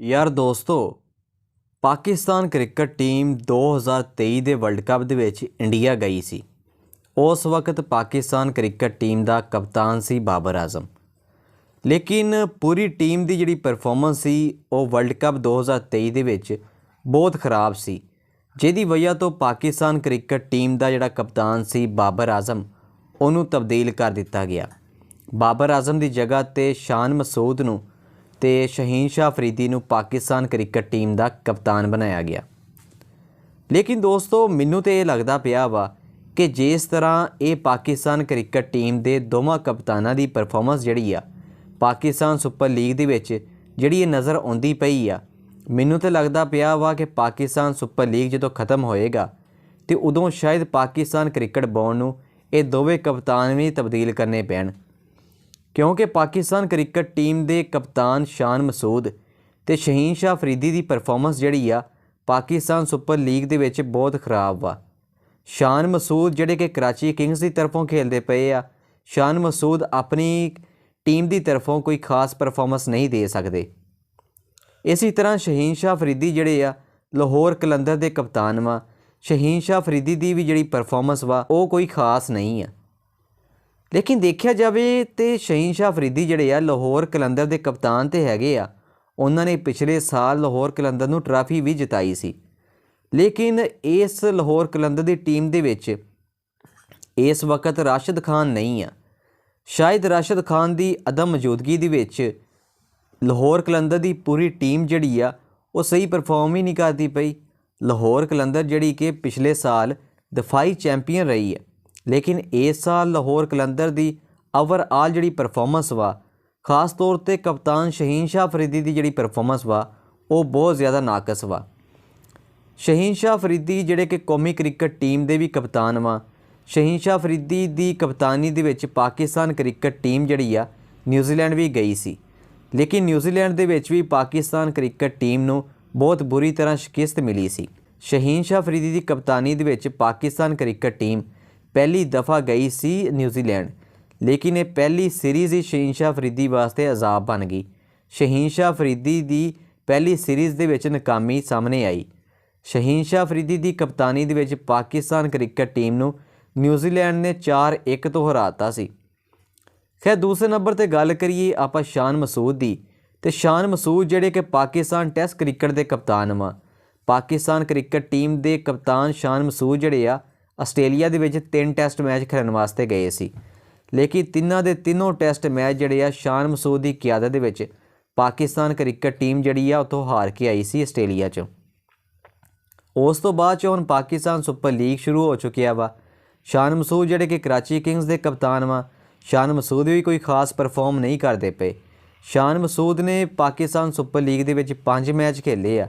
ਯਾਰ ਦੋਸਤੋ, Pakistan cricket team 2023 ਦੇ ਵਰਲਡ ਕੱਪ ਦੇ ਵਿੱਚ ਇੰਡੀਆ ਗਈ ਸੀ। ਉਸ ਵਕਤ ਪਾਕਿਸਤਾਨ ਕ੍ਰਿਕਟ ਟੀਮ ਦਾ ਕਪਤਾਨ ਸੀ ਬਾਬਰ ਆਜ਼ਮ। ਲੇਕਿਨ ਪੂਰੀ ਟੀਮ ਦੀ ਜਿਹੜੀ ਪਰਫਾਰਮੈਂਸ ਸੀ ਉਹ ਵਰਲਡ ਕੱਪ 2023 ਦੇ ਵਿੱਚ ਬਹੁਤ ਖਰਾਬ ਸੀ, ਜਿਹਦੀ ਵਜ੍ਹਾ ਤੋਂ ਪਾਕਿਸਤਾਨ ਕ੍ਰਿਕਟ ਟੀਮ ਦਾ ਜਿਹੜਾ ਕਪਤਾਨ ਸੀ ਬਾਬਰ ਆਜ਼ਮ, ਉਹਨੂੰ ਤਬਦੀਲ ਕਰ ਦਿੱਤਾ ਗਿਆ। ਬਾਬਰ ਆਜ਼ਮ ਦੀ ਜਗ੍ਹਾ 'ਤੇ ਸ਼ਾਨ ਮਸੂਦ ਨੂੰ ਤੇ ਸ਼ਹੀਨ ਸ਼ਾਹ ਅਫਰੀਦੀ ਨੂੰ ਪਾਕਿਸਤਾਨ ਕ੍ਰਿਕਟ ਟੀਮ ਦਾ ਕਪਤਾਨ ਬਣਾਇਆ ਗਿਆ। ਲੇਕਿਨ ਦੋਸਤੋ, ਮੈਨੂੰ ਤਾਂ ਇਹ ਲੱਗਦਾ ਪਿਆ ਵਾ ਕਿ ਜਿਸ ਤਰ੍ਹਾਂ ਇਹ ਪਾਕਿਸਤਾਨ ਕ੍ਰਿਕਟ ਟੀਮ ਦੇ ਦੋਵਾਂ ਕਪਤਾਨਾਂ ਦੀ ਪਰਫਾਰਮੈਂਸ ਜਿਹੜੀ ਆ ਪਾਕਿਸਤਾਨ ਸੁਪਰ ਲੀਗ ਦੇ ਵਿੱਚ ਜਿਹੜੀ ਇਹ ਨਜ਼ਰ ਆਉਂਦੀ ਪਈ ਆ, ਮੈਨੂੰ ਤਾਂ ਲੱਗਦਾ ਪਿਆ ਵਾ ਕਿ ਪਾਕਿਸਤਾਨ ਸੁਪਰ ਲੀਗ ਜਦੋਂ ਖਤਮ ਹੋਏਗਾ ਤੇ ਉਦੋਂ ਸ਼ਾਇਦ ਪਾਕਿਸਤਾਨ ਕ੍ਰਿਕਟ ਬੋਰਡ ਨੂੰ ਇਹ ਦੋਵੇਂ ਕਪਤਾਨ ਵੀ ਤਬਦੀਲ ਕਰਨੇ ਪੈਣ, ਕਿਉਂਕਿ ਪਾਕਿਸਤਾਨ ਕ੍ਰਿਕਟ ਟੀਮ ਦੇ ਕਪਤਾਨ ਸ਼ਾਨ ਮਸੂਦ ਤੇ ਸ਼ਹੀਨ ਸ਼ਾਹ ਅਫਰੀਦੀ ਦੀ ਪਰਫਾਰਮੈਂਸ ਜਿਹੜੀ ਆ ਪਾਕਿਸਤਾਨ ਸੁਪਰ ਲੀਗ ਦੇ ਵਿੱਚ ਬਹੁਤ ਖਰਾਬ ਵਾ। ਸ਼ਾਨ ਮਸੂਦ ਜਿਹੜੇ ਕਿ ਕਰਾਚੀ ਕਿੰਗਸ ਦੀ ਤਰਫੋਂ ਖੇਡਦੇ ਪਏ ਆ, ਸ਼ਾਨ ਮਸੂਦ ਆਪਣੀ ਟੀਮ ਦੀ ਤਰਫੋਂ ਕੋਈ ਖਾਸ ਪਰਫਾਰਮੈਂਸ ਨਹੀਂ ਦੇ ਸਕਦੇ। ਇਸੇ ਤਰ੍ਹਾਂ ਸ਼ਹੀਨ ਸ਼ਾਹ ਅਫਰੀਦੀ ਜਿਹੜੇ ਆ ਲਾਹੌਰ ਕਲੰਦਰ ਦੇ ਕਪਤਾਨ ਵਾ। ਸ਼ਹੀਨ ਸ਼ਾਹ ਅਫਰੀਦੀ ਦੀ ਵੀ ਜਿਹੜੀ ਪਰਫਾਰਮੈਂਸ ਵਾ ਉਹ ਕੋਈ ਖਾਸ ਨਹੀਂ ਆ। ਲੇਕਿਨ ਦੇਖਿਆ ਜਾਵੇ ਤੇ ਸ਼ਹੀਨ ਸ਼ਾਹ ਅਫਰੀਦੀ ਜਿਹੜੇ ਆ ਲਾਹੌਰ ਕਲੰਦਰ ਦੇ ਕਪਤਾਨ ਤੇ ਹੈਗੇ ਆ। ਉਹਨਾਂ ਨੇ ਪਿਛਲੇ ਸਾਲ ਲਾਹੌਰ ਕਲੰਦਰ ਨੂੰ ਟਰਾਫੀ ਵੀ ਜਿਤਾਈ ਸੀ। ਲੇਕਿਨ ਇਸ ਲਾਹੌਰ ਕਲੰਦਰ ਦੀ ਟੀਮ ਦੇ ਵਿੱਚ ਇਸ ਵਕਤ ਰਾਸ਼ਿਦ ਖਾਨ ਨਹੀਂ ਆ। ਸ਼ਾਇਦ ਰਾਸ਼ਿਦ ਖਾਨ ਦੀ ਅਦਮ ਮੌਜੂਦਗੀ ਦੇ ਵਿੱਚ ਲਾਹੌਰ ਕਲੰਦਰ ਦੀ ਪੂਰੀ ਟੀਮ ਜਿਹੜੀ ਆ ਉਹ ਸਹੀ ਪਰਫਾਰਮ ਹੀ ਨਹੀਂ ਕਰਦੀ ਪਈ। ਲਾਹੌਰ ਕਲੰਦਰ ਜਿਹੜੀ ਕਿ ਪਿਛਲੇ ਸਾਲ ਦਫਾਈ ਚੈਂਪੀਅਨ ਰਹੀ ਹੈ, ਲੇਕਿਨ ਇਸ ਸਾਲ ਲਾਹੌਰ ਕਲੰਦਰ ਦੀ ਓਵਰਆਲ ਜਿਹੜੀ ਪਰਫਾਰਮੈਂਸ ਵਾ, ਖਾਸ ਤੌਰ 'ਤੇ ਕਪਤਾਨ ਸ਼ਹੀਨ ਸ਼ਾਹ ਅਫਰੀਦੀ ਦੀ ਜਿਹੜੀ ਪਰਫਾਰਮੈਂਸ ਵਾ ਉਹ ਬਹੁਤ ਜ਼ਿਆਦਾ ਨਾਕਸ ਵਾ। ਸ਼ਹੀਨ ਸ਼ਾਹ ਅਫਰੀਦੀ ਜਿਹੜੇ ਕਿ ਕੌਮੀ ਕ੍ਰਿਕਟ ਟੀਮ ਦੇ ਵੀ ਕਪਤਾਨ ਵਾ। ਸ਼ਹੀਨ ਸ਼ਾਹ ਅਫਰੀਦੀ ਦੀ ਕਪਤਾਨੀ ਦੇ ਵਿੱਚ ਪਾਕਿਸਤਾਨ ਕ੍ਰਿਕਟ ਟੀਮ ਜਿਹੜੀ ਆ ਨਿਊਜ਼ੀਲੈਂਡ ਵੀ ਗਈ ਸੀ, ਲੇਕਿਨ ਨਿਊਜ਼ੀਲੈਂਡ ਦੇ ਵਿੱਚ ਵੀ ਪਾਕਿਸਤਾਨ ਕ੍ਰਿਕਟ ਟੀਮ ਨੂੰ ਬਹੁਤ ਬੁਰੀ ਤਰ੍ਹਾਂ ਸ਼ਿਕਸਤ ਮਿਲੀ ਸੀ। ਸ਼ਹੀਨ ਸ਼ਾਹ ਅਫਰੀਦੀ ਦੀ ਕਪਤਾਨੀ ਦੇ ਵਿੱਚ ਪਾਕਿਸਤਾਨ ਕ੍ਰਿਕਟ ਟੀਮ ਪਹਿਲੀ ਦਫਾ ਗਈ ਸੀ ਨਿਊਜ਼ੀਲੈਂਡ, ਲੇਕਿਨ ਇਹ ਪਹਿਲੀ ਸੀਰੀਜ਼ ਹੀ ਸ਼ਹੀਨ ਸ਼ਾਹ ਅਫਰੀਦੀ ਵਾਸਤੇ ਅਜ਼ਾਬ ਬਣ ਗਈ। ਸ਼ਹੀਨ ਸ਼ਾਹ ਅਫਰੀਦੀ ਦੀ ਪਹਿਲੀ ਸੀਰੀਜ਼ ਦੇ ਵਿੱਚ ਨਾਕਾਮੀ ਸਾਹਮਣੇ ਆਈ। ਸ਼ਹੀਨ ਸ਼ਾਹ ਅਫਰੀਦੀ ਦੀ ਕਪਤਾਨੀ ਦੇ ਵਿੱਚ ਪਾਕਿਸਤਾਨ ਕ੍ਰਿਕਟ ਟੀਮ ਨੂੰ ਨਿਊਜ਼ੀਲੈਂਡ ਨੇ 4-1 ਤੋਂ ਹਰਾਤਾ ਸੀ। ਖੈਰ, ਦੂਸਰੇ ਨੰਬਰ 'ਤੇ ਗੱਲ ਕਰੀਏ ਆਪਾਂ ਸ਼ਾਨ ਮਸੂਦ ਦੀ, ਤੇ ਸ਼ਾਨ ਮਸੂਦ ਜਿਹੜੇ ਕਿ ਪਾਕਿਸਤਾਨ ਟੈਸਟ ਕ੍ਰਿਕਟ ਦੇ ਕਪਤਾਨ ਵਾ। ਪਾਕਿਸਤਾਨ ਕ੍ਰਿਕਟ ਟੀਮ ਦੇ ਕਪਤਾਨ ਸ਼ਾਨ ਮਸੂਦ ਜਿਹੜੇ ਆ ਆਸਟ੍ਰੇਲੀਆ ਦੇ ਵਿੱਚ 3 ਟੈਸਟ ਮੈਚ ਖੇਡਣ ਵਾਸਤੇ ਗਏ ਸੀ, ਲੇਕਿਨ ਤਿੰਨਾਂ ਦੇ ਤਿੰਨੋਂ ਟੈਸਟ ਮੈਚ ਜਿਹੜੇ ਆ ਸ਼ਾਨ ਮਸੂਦ ਦੀ ਕਿਆਦਤ ਦੇ ਵਿੱਚ ਪਾਕਿਸਤਾਨ ਕ੍ਰਿਕਟ ਟੀਮ ਜਿਹੜੀ ਆ ਉੱਥੋਂ ਹਾਰ ਕੇ ਆਈ ਸੀ ਆਸਟ੍ਰੇਲੀਆ 'ਚੋਂ। ਉਸ ਤੋਂ ਬਾਅਦ 'ਚ ਹੁਣ ਪਾਕਿਸਤਾਨ ਸੁਪਰ ਲੀਗ ਸ਼ੁਰੂ ਹੋ ਚੁੱਕਿਆ ਵਾ। ਸ਼ਾਨ ਮਸੂਦ ਜਿਹੜੇ ਕਿ ਕਰਾਚੀ ਕਿੰਗਸ ਦੇ ਕਪਤਾਨ ਵਾ, ਸ਼ਾਨ ਮਸੂਦ ਵੀ ਕੋਈ ਖਾਸ ਪਰਫਾਰਮ ਨਹੀਂ ਕਰਦੇ ਪਏ। ਸ਼ਾਨ ਮਸੂਦ ਨੇ ਪਾਕਿਸਤਾਨ ਸੁਪਰ ਲੀਗ ਦੇ ਵਿੱਚ 5 ਮੈਚ ਖੇਲੇ ਆ,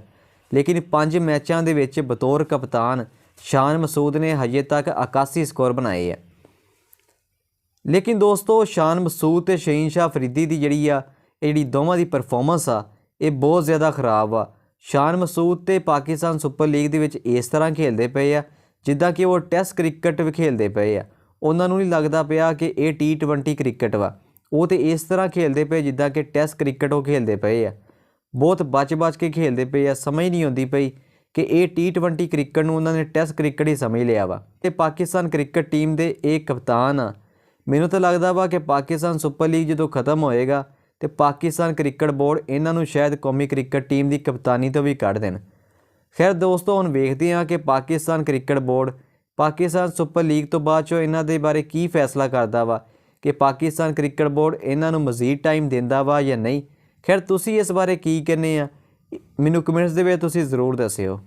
ਲੇਕਿਨ 5 ਮੈਚਾਂ ਦੇ ਵਿੱਚ ਬਤੌਰ ਕਪਤਾਨ ਸ਼ਾਨ ਮਸੂਦ ਨੇ ਹਜੇ ਤੱਕ 81 ਸਕੋਰ ਬਣਾਏ ਆ। ਲੇਕਿਨ ਦੋਸਤੋ, ਸ਼ਾਨ ਮਸੂਦ ਤੇ ਸ਼ਹੀਨ ਸ਼ਾਹ ਅਫਰੀਦੀ ਦੀ ਜਿਹੜੀ ਦੋਵਾਂ ਦੀ ਪਰਫਾਰਮੈਂਸ ਆ ਇਹ ਬਹੁਤ ਜ਼ਿਆਦਾ ਖਰਾਬ ਆ। ਸ਼ਾਨ ਮਸੂਦ ਤੇ ਪਾਕਿਸਤਾਨ ਸੁਪਰ ਲੀਗ ਦੇ ਵਿੱਚ ਇਸ ਤਰ੍ਹਾਂ ਖੇਡਦੇ ਪਏ ਆ ਜਿੱਦਾਂ ਕਿ ਉਹ ਟੈਸਟ ਕ੍ਰਿਕਟ ਵੀ ਖੇਡਦੇ ਪਏ ਆ। ਉਹਨਾਂ ਨੂੰ ਨਹੀਂ ਲੱਗਦਾ ਪਿਆ ਕਿ ਇਹ T20 ਕ੍ਰਿਕਟ ਵਾ। ਉਹ ਤੇ ਇਸ ਤਰ੍ਹਾਂ ਖੇਡਦੇ ਪਏ ਜਿੱਦਾਂ ਕਿ ਟੈਸਟ ਕ੍ਰਿਕਟ ਉਹ ਖੇਡਦੇ ਪਏ ਆ। ਬਹੁਤ ਬਚ ਕੇ ਖੇਡਦੇ ਪਏ ਆ। ਸਮਝ ਨਹੀਂ ਆਉਂਦੀ ਪਈ ਕਿ ਇਹ T20 ਕ੍ਰਿਕਟ ਨੂੰ ਉਹਨਾਂ ਨੇ ਟੈਸਟ ਕ੍ਰਿਕਟ ਹੀ ਸਮਝ ਲਿਆ ਵਾ। ਤੇ ਪਾਕਿਸਤਾਨ ਕ੍ਰਿਕਟ ਟੀਮ ਦੇ ਇਹ ਕਪਤਾਨ ਆ। ਮੈਨੂੰ ਤਾਂ ਲੱਗਦਾ ਵਾ ਕਿ ਪਾਕਿਸਤਾਨ ਸੁਪਰ ਲੀਗ ਜਦੋਂ ਖਤਮ ਹੋਏਗਾ ਤੇ ਪਾਕਿਸਤਾਨ ਕ੍ਰਿਕਟ ਬੋਰਡ ਇਹਨਾਂ ਨੂੰ ਸ਼ਾਇਦ ਕੌਮੀ ਕ੍ਰਿਕਟ ਟੀਮ ਦੀ ਕਪਤਾਨੀ ਤੋਂ ਵੀ ਕੱਢ ਦੇਣ। ਖੈਰ ਦੋਸਤੋ, ਹੁਣ ਵੇਖਦੇ ਹਾਂ ਕਿ Pakistan cricket board Pakistan super league ਤੋਂ ਬਾਅਦ 'ਚੋਂ ਇਹਨਾਂ ਦੇ ਬਾਰੇ ਕੀ ਫੈਸਲਾ ਕਰਦਾ ਵਾ, ਕਿ ਪਾਕਿਸਤਾਨ ਕ੍ਰਿਕਟ ਬੋਰਡ ਇਹਨਾਂ ਨੂੰ ਮਜ਼ੀਦ ਟਾਈਮ ਦਿੰਦਾ ਵਾ ਜਾਂ ਨਹੀਂ। ਖੈਰ, ਤੁਸੀਂ ਇਸ ਬਾਰੇ ਕੀ ਕਹਿੰਦੇ ਆ, ਮੈਨੂੰ ਕਮੈਂਟਸ ਦੇ ਵਿੱਚ ਤੁਸੀਂ ਜ਼ਰੂਰ ਦੱਸਿਓ।